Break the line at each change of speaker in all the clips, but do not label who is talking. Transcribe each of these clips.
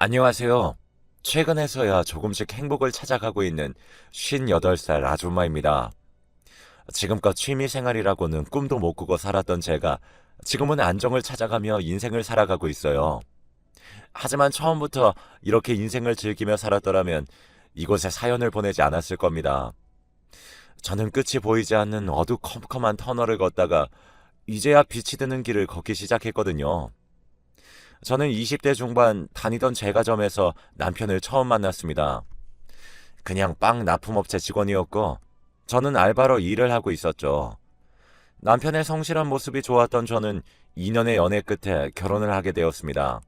안녕하세요. 최근에서야 조금씩 행복을 찾아가고 있는 58살 아줌마입니다. 지금껏 취미 생활이라고는 꿈도 못 꾸고 살았던 제가 지금은 안정을 찾아가며 인생을 살아가고 있어요. 하지만 처음부터 이렇게 인생을 즐기며 살았더라면 이곳에 사연을 보내지 않았을 겁니다. 저는 끝이 보이지 않는 어두컴컴한 터널을 걷다가 이제야 빛이 드는 길을 걷기 시작했거든요. 저는 20대 중반 다니던 제과점에서 남편을 처음 만났습니다. 그냥 빵 납품업체 직원이었고, 저는 알바로 일을 하고 있었죠. 남편의 성실한 모습이 좋았던 저는 2년의 연애 끝에 결혼을 하게 되었습니다.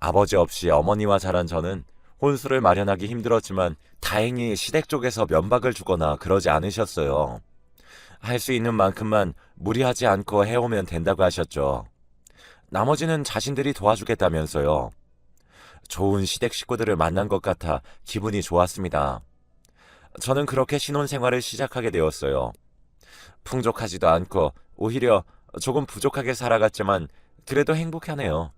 아버지 없이 어머니와 자란 저는 혼수를 마련하기 힘들었지만 다행히 시댁 쪽에서 면박을 주거나 그러지 않으셨어요. 할 수 있는 만큼만 무리하지 않고 해오면 된다고 하셨죠. 나머지는 자신들이 도와주겠다면서요. 좋은 시댁 식구들을 만난 것 같아 기분이 좋았습니다. 저는 그렇게 신혼생활을 시작하게 되었어요. 풍족하지도 않고 오히려 조금 부족하게 살아갔지만 그래도 행복하네요.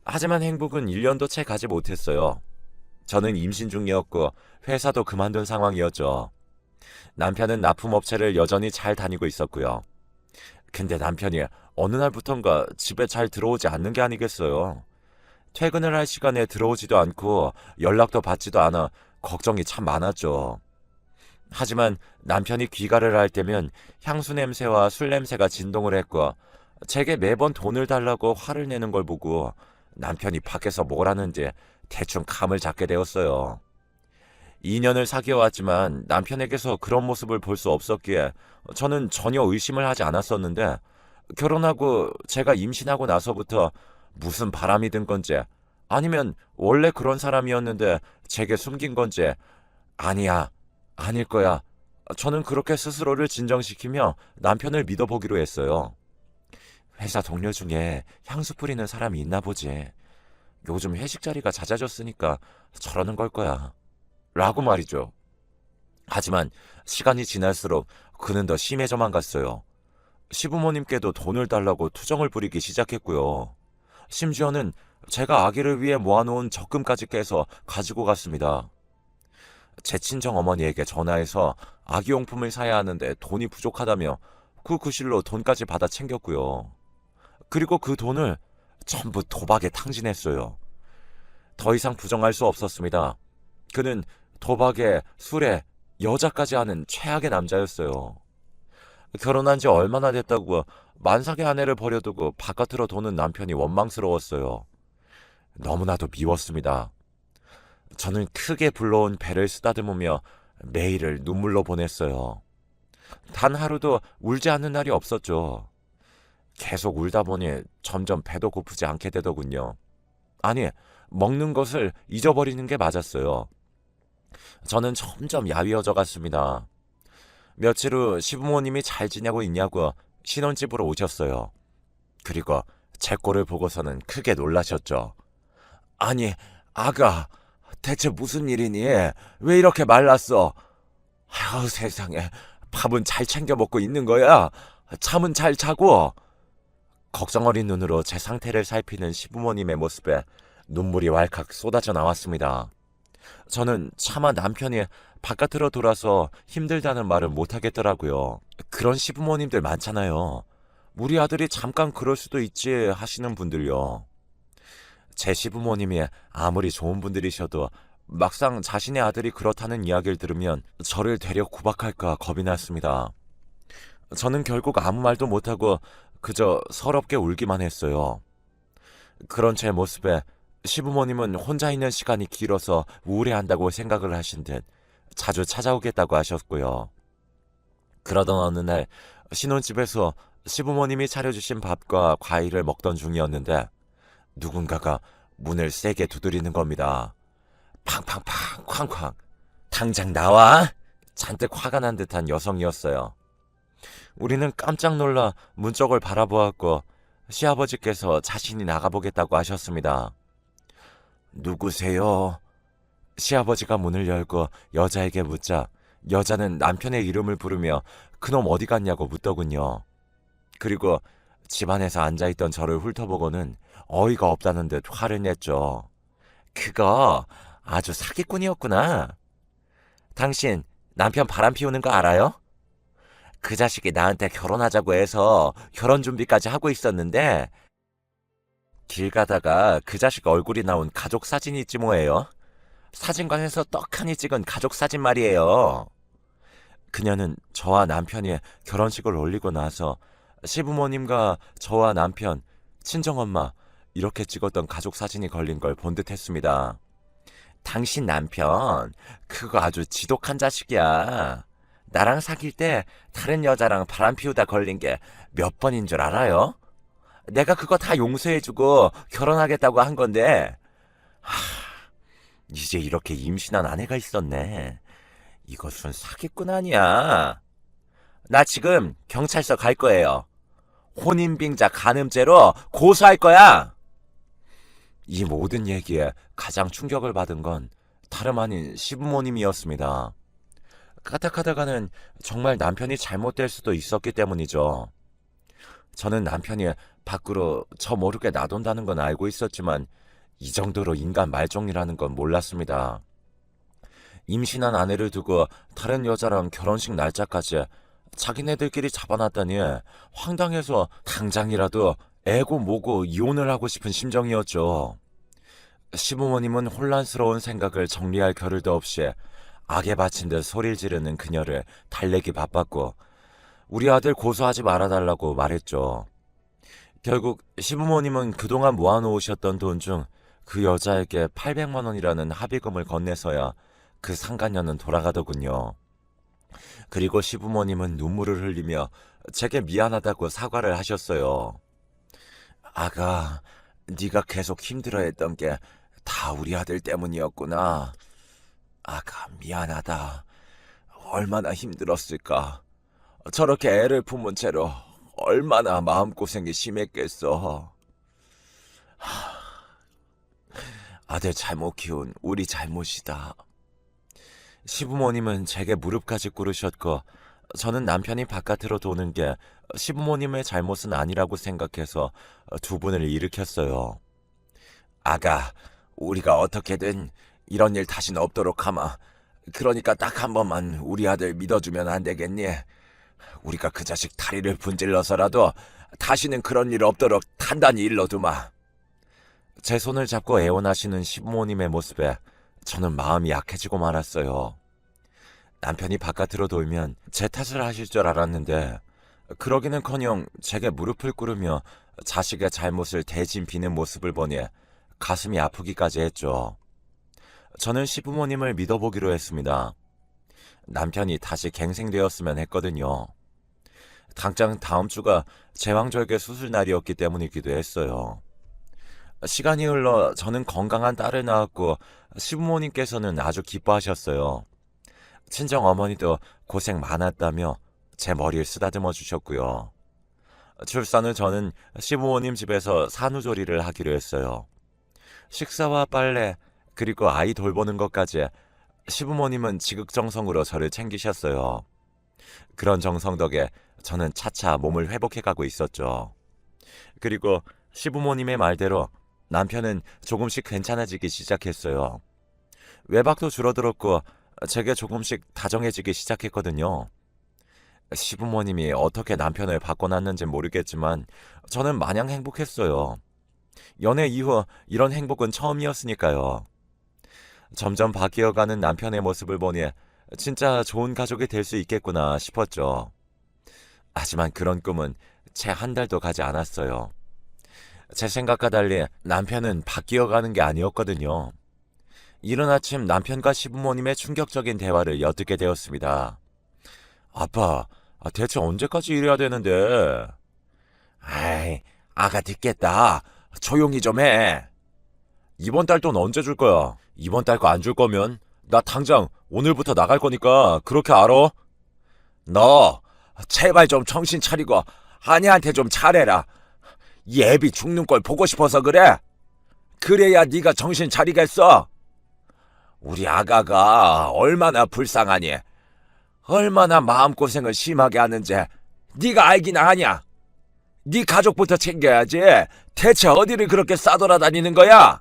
하지만 행복은 1년도 채 가지 못했어요. 저는 임신 중이었고 회사도 그만둔 상황이었죠. 남편은 납품업체를 여전히 잘 다니고 있었고요. 근데 남편이 어느 날부턴가 집에 잘 들어오지 않는 게 아니겠어요. 퇴근을 할 시간에 들어오지도 않고 연락도 받지도 않아 걱정이 참 많았죠. 하지만 남편이 귀가를 할 때면 향수 냄새와 술 냄새가 진동을 했고 제게 매번 돈을 달라고 화를 내는 걸 보고 남편이 밖에서 뭘 하는지 대충 감을 잡게 되었어요. 2년을 사귀어왔지만 남편에게서 그런 모습을 볼 수 없었기에 저는 전혀 의심을 하지 않았었는데 결혼하고 제가 임신하고 나서부터 무슨 바람이 든 건지 아니면 원래 그런 사람이었는데 제게 숨긴 건지 아니야, 아닐 거야. 저는 그렇게 스스로를 진정시키며 남편을 믿어보기로 했어요. 회사 동료 중에 향수 뿌리는 사람이 있나 보지. 요즘 회식 자리가 잦아졌으니까 저러는 걸 거야. 라고 말이죠. 하지만 시간이 지날수록 그는 더 심해져만 갔어요. 시부모님께도 돈을 달라고 투정을 부리기 시작했고요. 심지어는 제가 아기를 위해 모아놓은 적금까지 깨서 가지고 갔습니다. 제 친정 어머니에게 전화해서 아기용품을 사야 하는데 돈이 부족하다며 그 구실로 돈까지 받아 챙겼고요. 그리고 그 돈을 전부 도박에 탕진했어요. 더 이상 부정할 수 없었습니다. 그는 도박에 술에 여자까지 하는 최악의 남자였어요. 결혼한 지 얼마나 됐다고 만삭의 아내를 버려두고 바깥으로 도는 남편이 원망스러웠어요. 너무나도 미웠습니다. 저는 크게 불러온 배를 쓰다듬으며 매일을 눈물로 보냈어요. 단 하루도 울지 않는 날이 없었죠. 계속 울다 보니 점점 배도 고프지 않게 되더군요. 아니, 먹는 것을 잊어버리는 게 맞았어요. 저는 점점 야위어져 갔습니다. 며칠 후 시부모님이 잘 지내고 있냐고 신혼집으로 오셨어요. 그리고 제 꼴을 보고서는 크게 놀라셨죠. 아니, 아가, 대체 무슨 일이니? 왜 이렇게 말랐어? 아유, 세상에. 밥은 잘 챙겨 먹고 있는 거야? 잠은 잘 자고? 걱정 어린 눈으로 제 상태를 살피는 시부모님의 모습에 눈물이 왈칵 쏟아져 나왔습니다. 저는 차마 남편이 바깥으로 돌아서 힘들다는 말을 못하겠더라고요. 그런 시부모님들 많잖아요. 우리 아들이 잠깐 그럴 수도 있지 하시는 분들요. 제 시부모님이 아무리 좋은 분들이셔도 막상 자신의 아들이 그렇다는 이야기를 들으면 저를 되려 구박할까 겁이 났습니다. 저는 결국 아무 말도 못하고 그저 서럽게 울기만 했어요. 그런 제 모습에 시부모님은 혼자 있는 시간이 길어서 우울해한다고 생각을 하신 듯 자주 찾아오겠다고 하셨고요. 그러던 어느 날 신혼집에서 시부모님이 차려주신 밥과 과일을 먹던 중이었는데 누군가가 문을 세게 두드리는 겁니다. 팡팡팡 쾅쾅. 당장 나와! 잔뜩 화가 난 듯한 여성이었어요. 우리는 깜짝 놀라 문 쪽을 바라보았고 시아버지께서 자신이 나가보겠다고 하셨습니다. 누구세요? 시아버지가 문을 열고 여자에게 묻자 여자는 남편의 이름을 부르며 그놈 어디 갔냐고 묻더군요. 그리고 집안에서 앉아있던 저를 훑어보고는 어이가 없다는 듯 화를 냈죠. 그거 아주 사기꾼이었구나. 당신 남편 바람 피우는 거 알아요? 그 자식이 나한테 결혼하자고 해서 결혼 준비까지 하고 있었는데 길 가다가 그 자식 얼굴이 나온 가족 사진이 있지 뭐예요. 사진관에서 떡하니 찍은 가족 사진 말이에요. 그녀는 저와 남편이 결혼식을 올리고 나서 시부모님과 저와 남편, 친정엄마 이렇게 찍었던 가족 사진이 걸린 걸 본 듯했습니다. 당신 남편 그거 아주 지독한 자식이야. 나랑 사귈 때 다른 여자랑 바람 피우다 걸린 게 몇 번인 줄 알아요? 내가 그거 다 용서해주고 결혼하겠다고 한 건데 이제 이렇게 임신한 아내가 있었네. 이것은 사기꾼 아니야. 나 지금 경찰서 갈 거예요. 혼인빙자 간음죄로 고소할 거야. 이 모든 얘기에 가장 충격을 받은 건 다름 아닌 시부모님이었습니다. 까딱하다가는 정말 남편이 잘못될 수도 있었기 때문이죠. 저는 남편이 밖으로 저 모르게 나돈다는 건 알고 있었지만 이 정도로 인간 말종이라는 건 몰랐습니다. 임신한 아내를 두고 다른 여자랑 결혼식 날짜까지 자기네들끼리 잡아놨다니 황당해서 당장이라도 애고 뭐고 이혼을 하고 싶은 심정이었죠. 시부모님은 혼란스러운 생각을 정리할 겨를도 없이 악에 바친 듯 소리를 지르는 그녀를 달래기 바빴고 우리 아들 고소하지 말아달라고 말했죠. 결국 시부모님은 그동안 모아놓으셨던 돈 중 그 여자에게 800만 원이라는 합의금을 건네서야 그 상간녀는 돌아가더군요. 그리고 시부모님은 눈물을 흘리며 제게 미안하다고 사과를 하셨어요. 아가, 네가 계속 힘들어했던 게 다 우리 아들 때문이었구나. 아가, 미안하다. 얼마나 힘들었을까. 저렇게 애를 품은 채로 얼마나 마음고생이 심했겠어. 아들 잘못 키운 우리 잘못이다. 시부모님은 제게 무릎까지 꿇으셨고 저는 남편이 바깥으로 도는 게 시부모님의 잘못은 아니라고 생각해서 두 분을 일으켰어요. 아가, 우리가 어떻게든 이런 일 다시는 없도록 하마. 그러니까 딱 한 번만 우리 아들 믿어주면 안 되겠니? 우리가 그 자식 다리를 분질러서라도 다시는 그런 일 없도록 단단히 일러두마. 제 손을 잡고 애원하시는 시부모님의 모습에 저는 마음이 약해지고 말았어요. 남편이 바깥으로 돌면 제 탓을 하실 줄 알았는데 그러기는커녕 제게 무릎을 꿇으며 자식의 잘못을 대신 비는 모습을 보니 가슴이 아프기까지 했죠. 저는 시부모님을 믿어보기로 했습니다. 남편이 다시 갱생되었으면 했거든요. 당장 다음 주가 제왕절개 수술 날이었기 때문이기도 했어요. 시간이 흘러 저는 건강한 딸을 낳았고 시부모님께서는 아주 기뻐하셨어요. 친정 어머니도 고생 많았다며 제 머리를 쓰다듬어 주셨고요. 출산 후 저는 시부모님 집에서 산후조리를 하기로 했어요. 식사와 빨래 그리고 아이 돌보는 것까지 시부모님은 지극정성으로 저를 챙기셨어요. 그런 정성 덕에 저는 차차 몸을 회복해가고 있었죠. 그리고 시부모님의 말대로 남편은 조금씩 괜찮아지기 시작했어요. 외박도 줄어들었고 제게 조금씩 다정해지기 시작했거든요. 시부모님이 어떻게 남편을 바꿔놨는지 모르겠지만 저는 마냥 행복했어요. 연애 이후 이런 행복은 처음이었으니까요. 점점 바뀌어가는 남편의 모습을 보니 진짜 좋은 가족이 될 수 있겠구나 싶었죠. 하지만 그런 꿈은 채 한 달도 가지 않았어요. 제 생각과 달리 남편은 바뀌어가는 게 아니었거든요. 이른 아침 남편과 시부모님의 충격적인 대화를 엿듣게 되었습니다. 아빠, 대체 언제까지 이래야 되는데? 아이, 아가 듣겠다. 조용히 좀 해. 이번 달 돈 언제 줄 거야? 이번 달 거 안 줄 거면 나 당장 오늘부터 나갈 거니까 그렇게 알아? 너 제발 좀 정신 차리고 아내한테 좀 잘해라. 이 애비 죽는 걸 보고 싶어서 그래. 그래야 네가 정신 차리겠어. 우리 아가가 얼마나 불쌍하니, 얼마나 마음고생을 심하게 하는지 네가 알기나 하냐? 네 가족부터 챙겨야지. 대체 어디를 그렇게 싸돌아다니는 거야?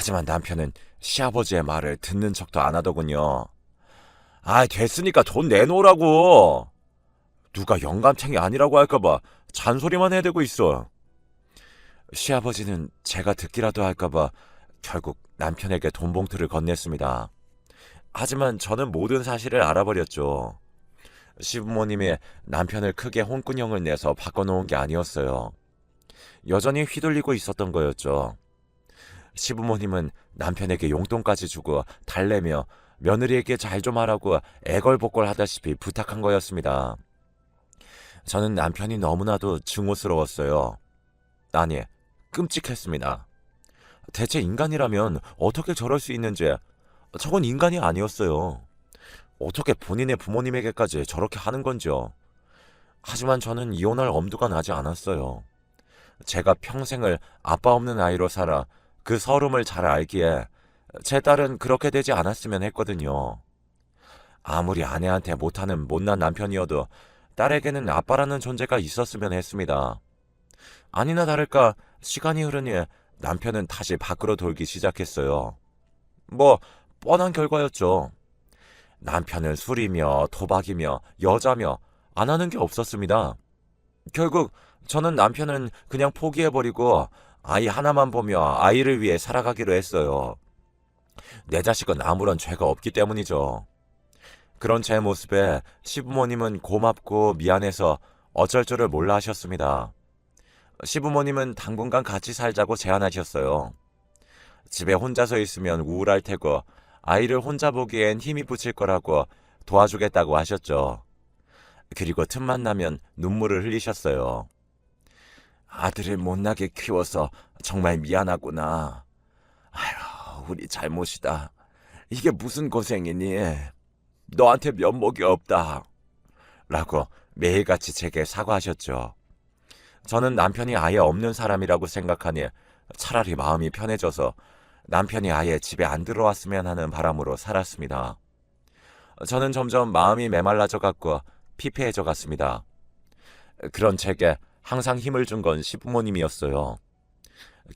하지만 남편은 시아버지의 말을 듣는 척도 안 하더군요. 아, 됐으니까 돈 내놓으라고. 누가 영감탱이 아니라고 할까봐 잔소리만 해대고 있어. 시아버지는 제가 듣기라도 할까봐 결국 남편에게 돈 봉투를 건넸습니다. 하지만 저는 모든 사실을 알아버렸죠. 시부모님이 남편을 크게 혼꾸녕을 내서 바꿔놓은 게 아니었어요. 여전히 휘둘리고 있었던 거였죠. 시부모님은 남편에게 용돈까지 주고 달래며 며느리에게 잘 좀 하라고 애걸복걸 하다시피 부탁한 거였습니다. 저는 남편이 너무나도 증오스러웠어요. 아니, 끔찍했습니다. 대체 인간이라면 어떻게 저럴 수 있는지, 저건 인간이 아니었어요. 어떻게 본인의 부모님에게까지 저렇게 하는 건지요. 하지만 저는 이혼할 엄두가 나지 않았어요. 제가 평생을 아빠 없는 아이로 살아 그 서름을 잘 알기에 제 딸은 그렇게 되지 않았으면 했거든요. 아무리 아내한테 못하는 못난 남편이어도 딸에게는 아빠라는 존재가 있었으면 했습니다. 아니나 다를까 시간이 흐르니 남편은 다시 밖으로 돌기 시작했어요. 뭐 뻔한 결과였죠. 남편은 술이며 도박이며 여자며 안 하는 게 없었습니다. 결국 저는 남편은 그냥 포기해버리고 아이 하나만 보며 아이를 위해 살아가기로 했어요. 내 자식은 아무런 죄가 없기 때문이죠. 그런 제 모습에 시부모님은 고맙고 미안해서 어쩔 줄을 몰라 하셨습니다. 시부모님은 당분간 같이 살자고 제안하셨어요. 집에 혼자서 있으면 우울할 테고 아이를 혼자 보기엔 힘이 붙일 거라고 도와주겠다고 하셨죠. 그리고 틈만 나면 눈물을 흘리셨어요. 아들을 못나게 키워서 정말 미안하구나. 아휴, 우리 잘못이다. 이게 무슨 고생이니? 너한테 면목이 없다. 라고 매일같이 제게 사과하셨죠. 저는 남편이 아예 없는 사람이라고 생각하니 차라리 마음이 편해져서 남편이 아예 집에 안 들어왔으면 하는 바람으로 살았습니다. 저는 점점 마음이 메말라져 갔고 피폐해져 갔습니다. 그런 제게 항상 힘을 준 건 시부모님이었어요.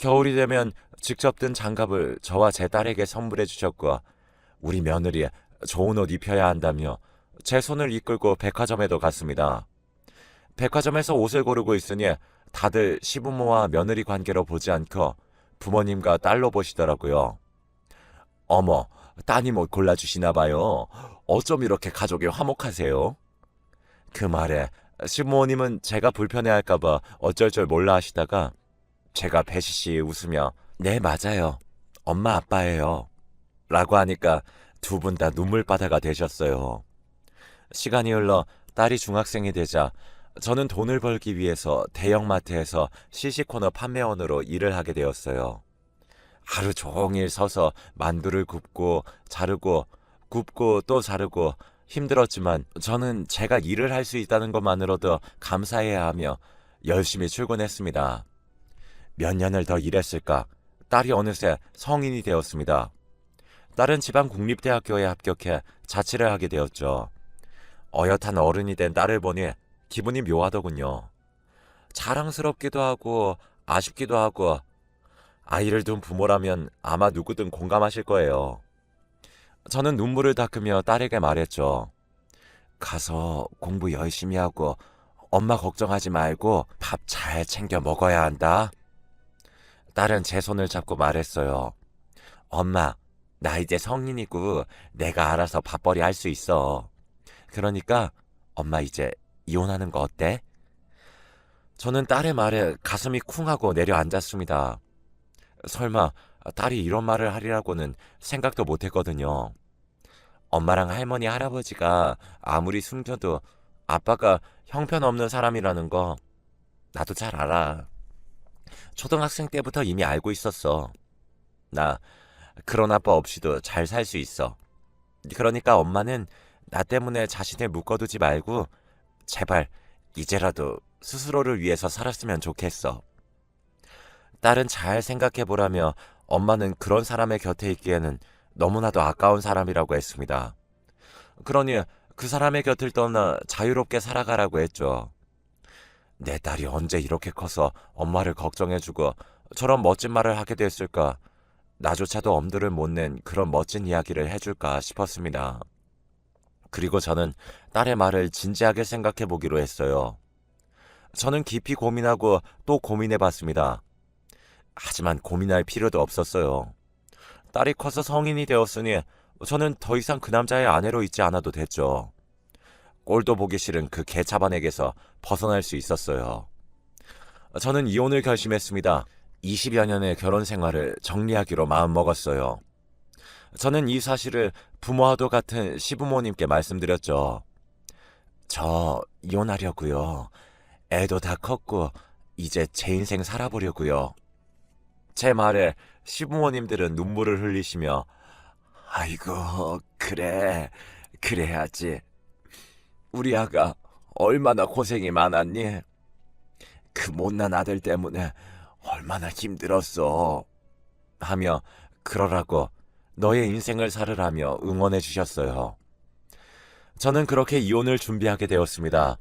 겨울이 되면 직접 든 장갑을 저와 제 딸에게 선물해 주셨고 우리 며느리 좋은 옷 입혀야 한다며 제 손을 이끌고 백화점에도 갔습니다. 백화점에서 옷을 고르고 있으니 다들 시부모와 며느리 관계로 보지 않고 부모님과 딸로 보시더라고요. 어머, 따님 옷 골라주시나 봐요. 어쩜 이렇게 가족이 화목하세요? 그 말에 시부모님은 제가 불편해할까봐 어쩔 줄 몰라 하시다가 제가 배시시 웃으며 네, 맞아요. 엄마 아빠예요. 라고 하니까 두 분 다 눈물바다가 되셨어요. 시간이 흘러 딸이 중학생이 되자 저는 돈을 벌기 위해서 대형마트에서 시시코너 판매원으로 일을 하게 되었어요. 하루 종일 서서 만두를 굽고 자르고 굽고 또 자르고 힘들었지만 저는 제가 일을 할 수 있다는 것만으로도 감사해야 하며 열심히 출근했습니다. 몇 년을 더 일했을까 딸이 어느새 성인이 되었습니다. 딸은 지방 국립대학교에 합격해 자취를 하게 되었죠. 어엿한 어른이 된 딸을 보니 기분이 묘하더군요. 자랑스럽기도 하고 아쉽기도 하고 아이를 둔 부모라면 아마 누구든 공감하실 거예요. 저는 눈물을 닦으며 딸에게 말했죠. 가서 공부 열심히 하고 엄마 걱정하지 말고 밥 잘 챙겨 먹어야 한다. 딸은 제 손을 잡고 말했어요. 엄마, 나 이제 성인이고 내가 알아서 밥벌이 할 수 있어. 그러니까 엄마 이제 이혼하는 거 어때? 저는 딸의 말에 가슴이 쿵하고 내려앉았습니다. 설마 딸이 이런 말을 하리라고는 생각도 못했거든요. 엄마랑 할머니, 할아버지가 아무리 숨겨도 아빠가 형편없는 사람이라는 거 나도 잘 알아. 초등학생 때부터 이미 알고 있었어. 나 그런 아빠 없이도 잘 살 수 있어. 그러니까 엄마는 나 때문에 자신을 묶어두지 말고 제발 이제라도 스스로를 위해서 살았으면 좋겠어. 딸은 잘 생각해보라며 엄마는 그런 사람의 곁에 있기에는 너무나도 아까운 사람이라고 했습니다. 그러니 그 사람의 곁을 떠나 자유롭게 살아가라고 했죠. 내 딸이 언제 이렇게 커서 엄마를 걱정해주고 저런 멋진 말을 하게 됐을까 나조차도 엄두를 못 낸 그런 멋진 이야기를 해줄까 싶었습니다. 그리고 저는 딸의 말을 진지하게 생각해 보기로 했어요. 저는 깊이 고민하고 또 고민해 봤습니다. 하지만 고민할 필요도 없었어요. 딸이 커서 성인이 되었으니 저는 더 이상 그 남자의 아내로 있지 않아도 됐죠. 꼴도 보기 싫은 그 개차반에게서 벗어날 수 있었어요. 저는 이혼을 결심했습니다. 20여 년의 결혼 생활을 정리하기로 마음먹었어요. 저는 이 사실을 부모와도 같은 시부모님께 말씀드렸죠. 저 이혼하려고요. 애도 다 컸고 이제 제 인생 살아보려고요. 제 말에 시부모님들은 눈물을 흘리시며 아이고 그래 그래야지. 우리 아가 얼마나 고생이 많았니? 그 못난 아들 때문에 얼마나 힘들었어. 하며 그러라고 너의 인생을 살으라며 응원해 주셨어요. 저는 그렇게 이혼을 준비하게 되었습니다.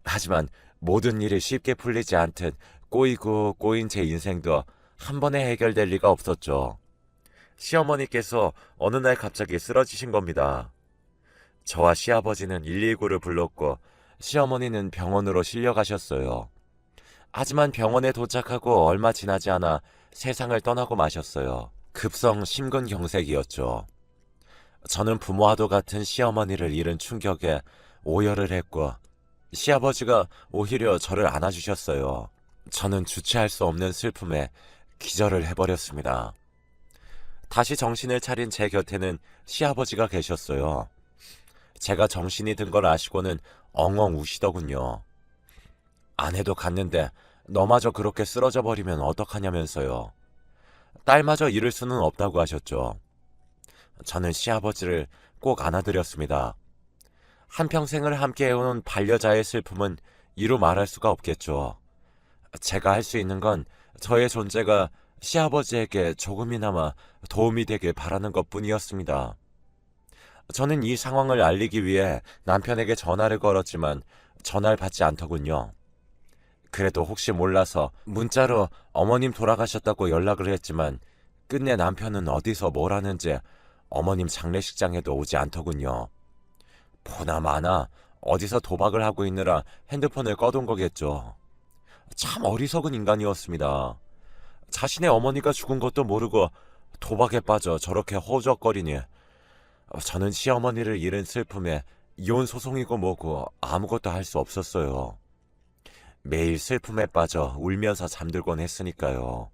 하지만 모든 일이 쉽게 풀리지 않듯 꼬이고 꼬인 제 인생도 한 번에 해결될 리가 없었죠. 시어머니께서 어느 날 갑자기 쓰러지신 겁니다. 저와 시아버지는 119를 불렀고 시어머니는 병원으로 실려가셨어요. 하지만 병원에 도착하고 얼마 지나지 않아 세상을 떠나고 마셨어요. 급성 심근경색이었죠. 저는 부모와도 같은 시어머니를 잃은 충격에 오열을 했고 시아버지가 오히려 저를 안아주셨어요. 저는 주체할 수 없는 슬픔에 기절을 해버렸습니다. 다시 정신을 차린 제 곁에는 시아버지가 계셨어요. 제가 정신이 든 걸 아시고는 엉엉 우시더군요. 아내도 갔는데 너마저 그렇게 쓰러져 버리면 어떡하냐면서요. 딸마저 잃을 수는 없다고 하셨죠. 저는 시아버지를 꼭 안아드렸습니다. 한평생을 함께 해온 반려자의 슬픔은 이루 말할 수가 없겠죠. 제가 할 수 있는 건 저의 존재가 시아버지에게 조금이나마 도움이 되길 바라는 것뿐이었습니다. 저는 이 상황을 알리기 위해 남편에게 전화를 걸었지만 전화를 받지 않더군요. 그래도 혹시 몰라서 문자로 어머님 돌아가셨다고 연락을 했지만 끝내 남편은 어디서 뭘 하는지 어머님 장례식장에도 오지 않더군요. 보나마나 어디서 도박을 하고 있느라 핸드폰을 꺼둔 거겠죠. 참 어리석은 인간이었습니다. 자신의 어머니가 죽은 것도 모르고 도박에 빠져 저렇게 허우적거리니 저는 시어머니를 잃은 슬픔에 이혼 소송이고 뭐고 아무것도 할 수 없었어요. 매일 슬픔에 빠져 울면서 잠들곤 했으니까요.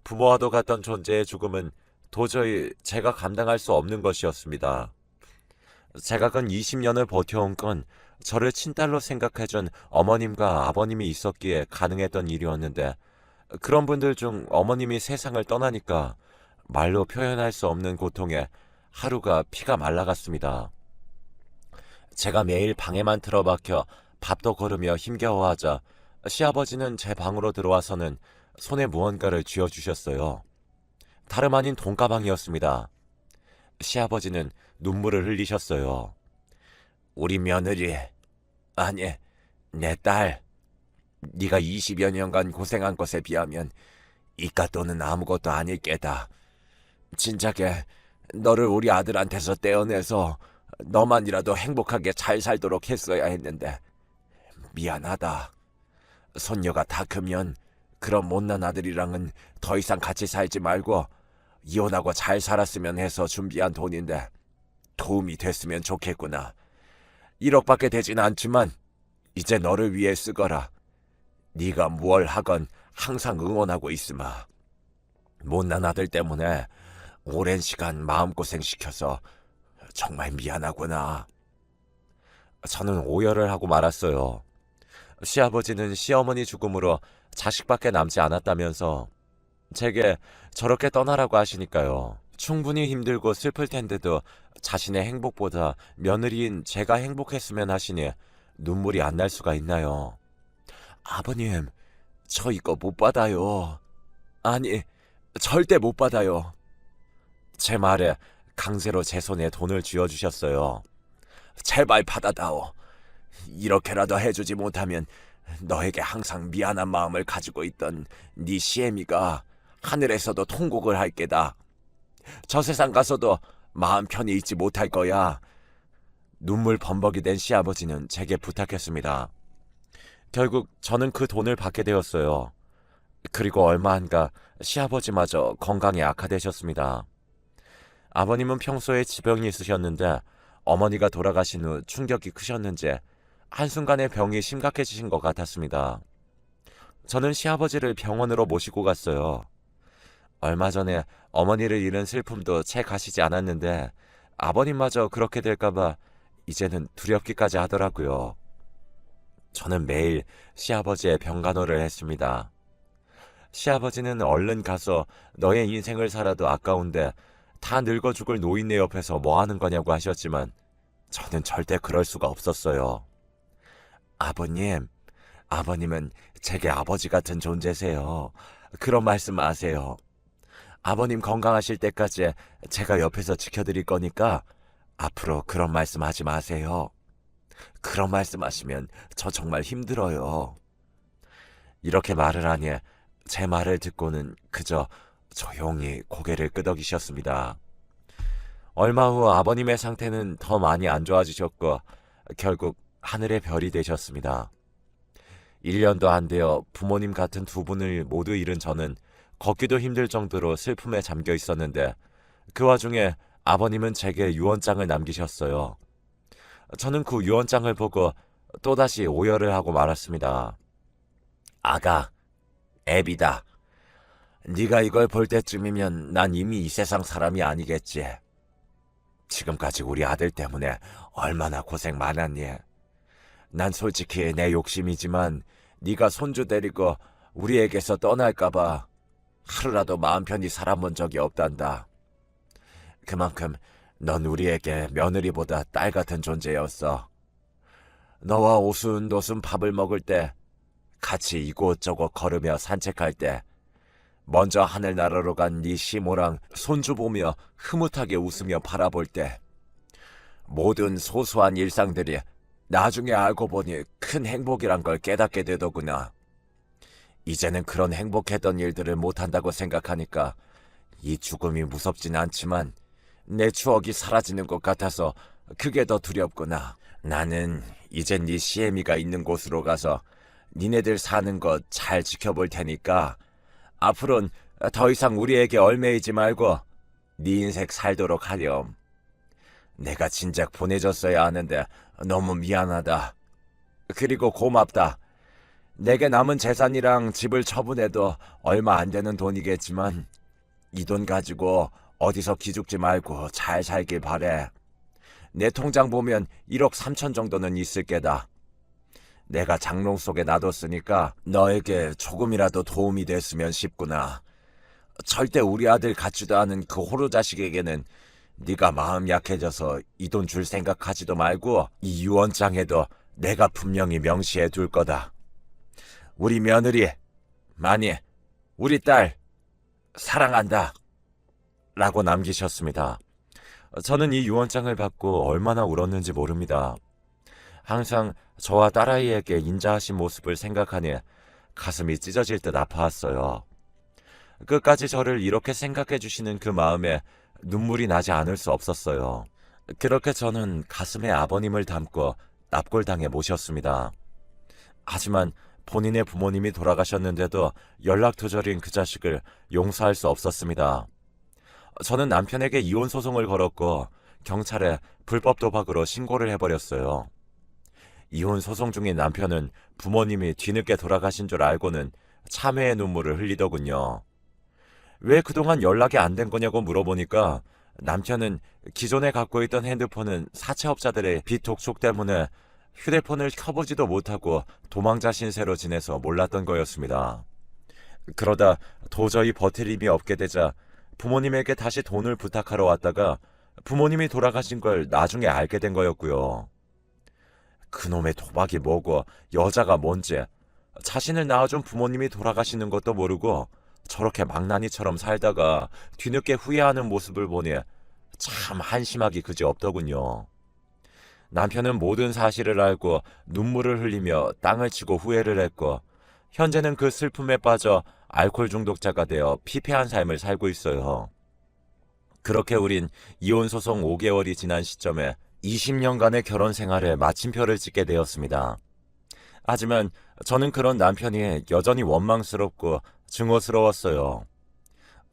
부모와도 같던 존재의 죽음은 도저히 제가 감당할 수 없는 것이었습니다. 제가 근 20년을 버텨온 건 저를 친딸로 생각해준 어머님과 아버님이 있었기에 가능했던 일이었는데 그런 분들 중 어머님이 세상을 떠나니까 말로 표현할 수 없는 고통에 하루가 피가 말라갔습니다. 제가 매일 방에만 틀어박혀 밥도 거르며 힘겨워하자 시아버지는 제 방으로 들어와서는 손에 무언가를 쥐어주셨어요. 다름 아닌 돈가방이었습니다. 시아버지는 눈물을 흘리셨어요. 우리 며느리, 아니 내 딸, 네가 20여 년간 고생한 것에 비하면 이깟 돈은 아무것도 아닐 게다. 진작에 너를 우리 아들한테서 떼어내서 너만이라도 행복하게 잘 살도록 했어야 했는데 미안하다. 손녀가 다 크면 그런 못난 아들이랑은 더 이상 같이 살지 말고 이혼하고 잘 살았으면 해서 준비한 돈인데 도움이 됐으면 좋겠구나. 1억밖에 되진 않지만 이제 너를 위해 쓰거라. 네가 무얼 하건 항상 응원하고 있으마. 못난 아들 때문에 오랜 시간 마음고생 시켜서 정말 미안하구나. 저는 오열을 하고 말았어요. 시아버지는 시어머니 죽음으로 자식밖에 남지 않았다면서 제게 저렇게 떠나라고 하시니까요. 충분히 힘들고 슬플 텐데도 자신의 행복보다 며느리인 제가 행복했으면 하시니 눈물이 안 날 수가 있나요? 아버님, 저 이거 못 받아요. 아니, 절대 못 받아요. 제 말에 강제로 제 손에 돈을 쥐어주셨어요. 제발 받아다오. 이렇게라도 해주지 못하면 너에게 항상 미안한 마음을 가지고 있던 네 시애미가 하늘에서도 통곡을 할 게다. 저 세상 가서도 마음 편히 있지 못할 거야. 눈물 범벅이 된 시아버지는 제게 부탁했습니다. 결국 저는 그 돈을 받게 되었어요. 그리고 얼마 안 가 시아버지마저 건강이 악화되셨습니다. 아버님은 평소에 지병이 있으셨는데 어머니가 돌아가신 후 충격이 크셨는지 한순간에 병이 심각해지신 것 같았습니다. 저는 시아버지를 병원으로 모시고 갔어요. 얼마 전에 어머니를 잃은 슬픔도 채 가시지 않았는데 아버님마저 그렇게 될까봐 이제는 두렵기까지 하더라고요. 저는 매일 시아버지의 병간호를 했습니다. 시아버지는 얼른 가서 너의 인생을 살아도 아까운데 다 늙어 죽을 노인네 옆에서 뭐 하는 거냐고 하셨지만 저는 절대 그럴 수가 없었어요. 아버님은 제게 아버지 같은 존재세요. 그런 말씀 마세요. 아버님 건강하실 때까지 제가 옆에서 지켜드릴 거니까 앞으로 그런 말씀 하지 마세요. 그런 말씀 하시면 저 정말 힘들어요. 이렇게 말을 하니 제 말을 듣고는 그저 조용히 고개를 끄덕이셨습니다. 얼마 후 아버님의 상태는 더 많이 안 좋아지셨고 결국 하늘의 별이 되셨습니다. 1년도 안 되어 부모님 같은 두 분을 모두 잃은 저는 걷기도 힘들 정도로 슬픔에 잠겨 있었는데 그 와중에 아버님은 제게 유언장을 남기셨어요. 저는 그 유언장을 보고 또다시 오열을 하고 말았습니다. 아가, 애비다. 네가 이걸 볼 때쯤이면 난 이미 이 세상 사람이 아니겠지. 지금까지 우리 아들 때문에 얼마나 고생 많았니? 난 솔직히 내 욕심이지만 네가 손주 데리고 우리에게서 떠날까봐 하루라도 마음 편히 살아본 적이 없단다. 그만큼 넌 우리에게 며느리보다 딸 같은 존재였어. 너와 오순도순 밥을 먹을 때, 같이 이곳저곳 걸으며 산책할 때, 먼저 하늘나라로 간 네 시모랑 손주 보며 흐뭇하게 웃으며 바라볼 때, 모든 소소한 일상들이 나중에 알고 보니 큰 행복이란 걸 깨닫게 되더구나. 이제는 그런 행복했던 일들을 못한다고 생각하니까 이 죽음이 무섭진 않지만 내 추억이 사라지는 것 같아서 그게 더 두렵구나. 나는 이젠 네 시애미가 있는 곳으로 가서 니네들 사는 것 잘 지켜볼 테니까 앞으론 더 이상 우리에게 얽매이지 말고 네 인생 살도록 하렴. 내가 진작 보내줬어야 하는데 너무 미안하다. 그리고 고맙다. 내게 남은 재산이랑 집을 처분해도 얼마 안 되는 돈이겠지만 이 돈 가지고 어디서 기죽지 말고 잘 살길 바래. 내 통장 보면 1억 3천 정도는 있을 게다. 내가 장롱 속에 놔뒀으니까 너에게 조금이라도 도움이 됐으면 싶구나. 절대 우리 아들 같지도 않은 그 호로 자식에게는 네가 마음 약해져서 이 돈 줄 생각하지도 말고 이 유언장에도 내가 분명히 명시해 둘 거다. 우리 며느리, 우리 딸 사랑한다. 라고 남기셨습니다. 저는 이 유언장을 받고 얼마나 울었는지 모릅니다. 항상 저와 딸아이에게 인자하신 모습을 생각하니 가슴이 찢어질 듯 아파왔어요. 끝까지 저를 이렇게 생각해 주시는 그 마음에 눈물이 나지 않을 수 없었어요. 그렇게 저는 가슴에 아버님을 담고 납골당에 모셨습니다. 하지만 본인의 부모님이 돌아가셨는데도 연락두절인 그 자식을 용서할 수 없었습니다. 저는 남편에게 이혼 소송을 걸었고 경찰에 불법 도박으로 신고를 해버렸어요. 이혼 소송 중인 남편은 부모님이 뒤늦게 돌아가신 줄 알고는 참회의 눈물을 흘리더군요. 왜 그동안 연락이 안 된 거냐고 물어보니까 남편은 기존에 갖고 있던 핸드폰은 사채업자들의 빚 독촉 때문에 휴대폰을 켜보지도 못하고 도망자 신세로 지내서 몰랐던 거였습니다. 그러다 도저히 버틸 힘이 없게 되자 부모님에게 다시 돈을 부탁하러 왔다가 부모님이 돌아가신 걸 나중에 알게 된 거였고요. 그놈의 도박이 뭐고 여자가 뭔지 자신을 낳아준 부모님이 돌아가시는 것도 모르고 저렇게 망나니처럼 살다가 뒤늦게 후회하는 모습을 보니 참 한심하기 그지없더군요. 남편은 모든 사실을 알고 눈물을 흘리며 땅을 치고 후회를 했고 현재는 그 슬픔에 빠져 알코올 중독자가 되어 피폐한 삶을 살고 있어요. 그렇게 우린 이혼 소송 5개월이 지난 시점에 20년간의 결혼 생활에 마침표를 찍게 되었습니다. 하지만 저는 그런 남편이 여전히 원망스럽고 증오스러웠어요.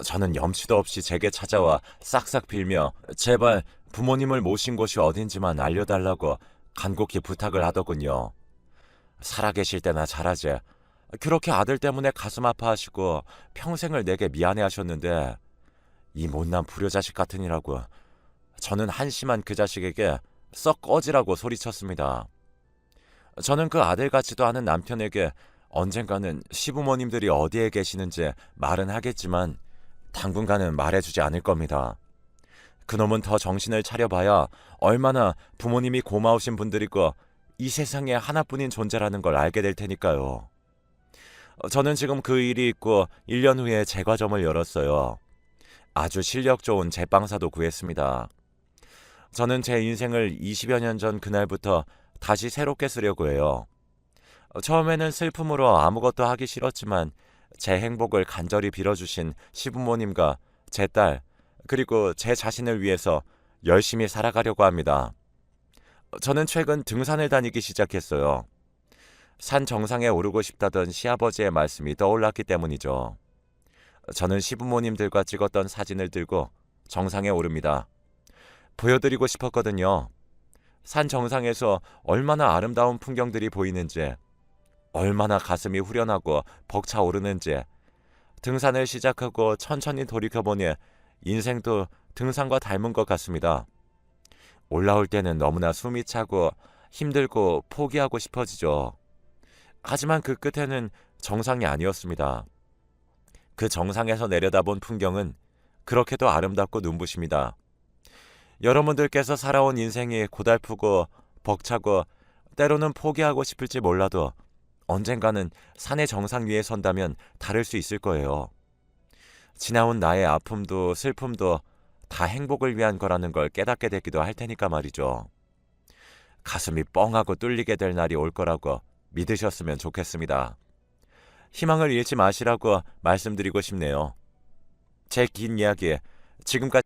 저는 염치도 없이 제게 찾아와 싹싹 빌며 제발 부모님을 모신 곳이 어딘지만 알려달라고 간곡히 부탁을 하더군요. 살아계실 때나 잘하지. 그렇게 아들 때문에 가슴 아파하시고 평생을 내게 미안해하셨는데 이 못난 불효자식 같으니라고. 저는 한심한 그 자식에게 썩 꺼지라고 소리쳤습니다. 저는 그 아들 같지도 않은 남편에게 언젠가는 시부모님들이 어디에 계시는지 말은 하겠지만 당분간은 말해주지 않을 겁니다. 그놈은 더 정신을 차려봐야 얼마나 부모님이 고마우신 분들이고 이 세상에 하나뿐인 존재라는 걸 알게 될 테니까요. 저는 지금 그 일이 있고 1년 후에 제과점을 열었어요. 아주 실력 좋은 제빵사도 구했습니다. 저는 제 인생을 20여 년 전 그날부터 다시 새롭게 쓰려고 해요. 처음에는 슬픔으로 아무것도 하기 싫었지만 제 행복을 간절히 빌어주신 시부모님과 제 딸, 그리고 제 자신을 위해서 열심히 살아가려고 합니다. 저는 최근 등산을 다니기 시작했어요. 산 정상에 오르고 싶다던 시아버지의 말씀이 떠올랐기 때문이죠. 저는 시부모님들과 찍었던 사진을 들고 정상에 오릅니다. 보여드리고 싶었거든요. 산 정상에서 얼마나 아름다운 풍경들이 보이는지, 얼마나 가슴이 후련하고 벅차오르는지, 등산을 시작하고 천천히 돌이켜보니 인생도 등산과 닮은 것 같습니다. 올라올 때는 너무나 숨이 차고 힘들고 포기하고 싶어지죠. 하지만 그 끝에는 정상이 아니었습니다. 그 정상에서 내려다본 풍경은 그렇게도 아름답고 눈부십니다. 여러분들께서 살아온 인생이 고달프고 벅차고 때로는 포기하고 싶을지 몰라도 언젠가는 산의 정상 위에 선다면 다를 수 있을 거예요. 지나온 나의 아픔도 슬픔도 다 행복을 위한 거라는 걸 깨닫게 되기도 할 테니까 말이죠. 가슴이 뻥하고 뚫리게 될 날이 올 거라고 믿으셨으면 좋겠습니다. 희망을 잃지 마시라고 말씀드리고 싶네요. 제 긴 이야기 지금까지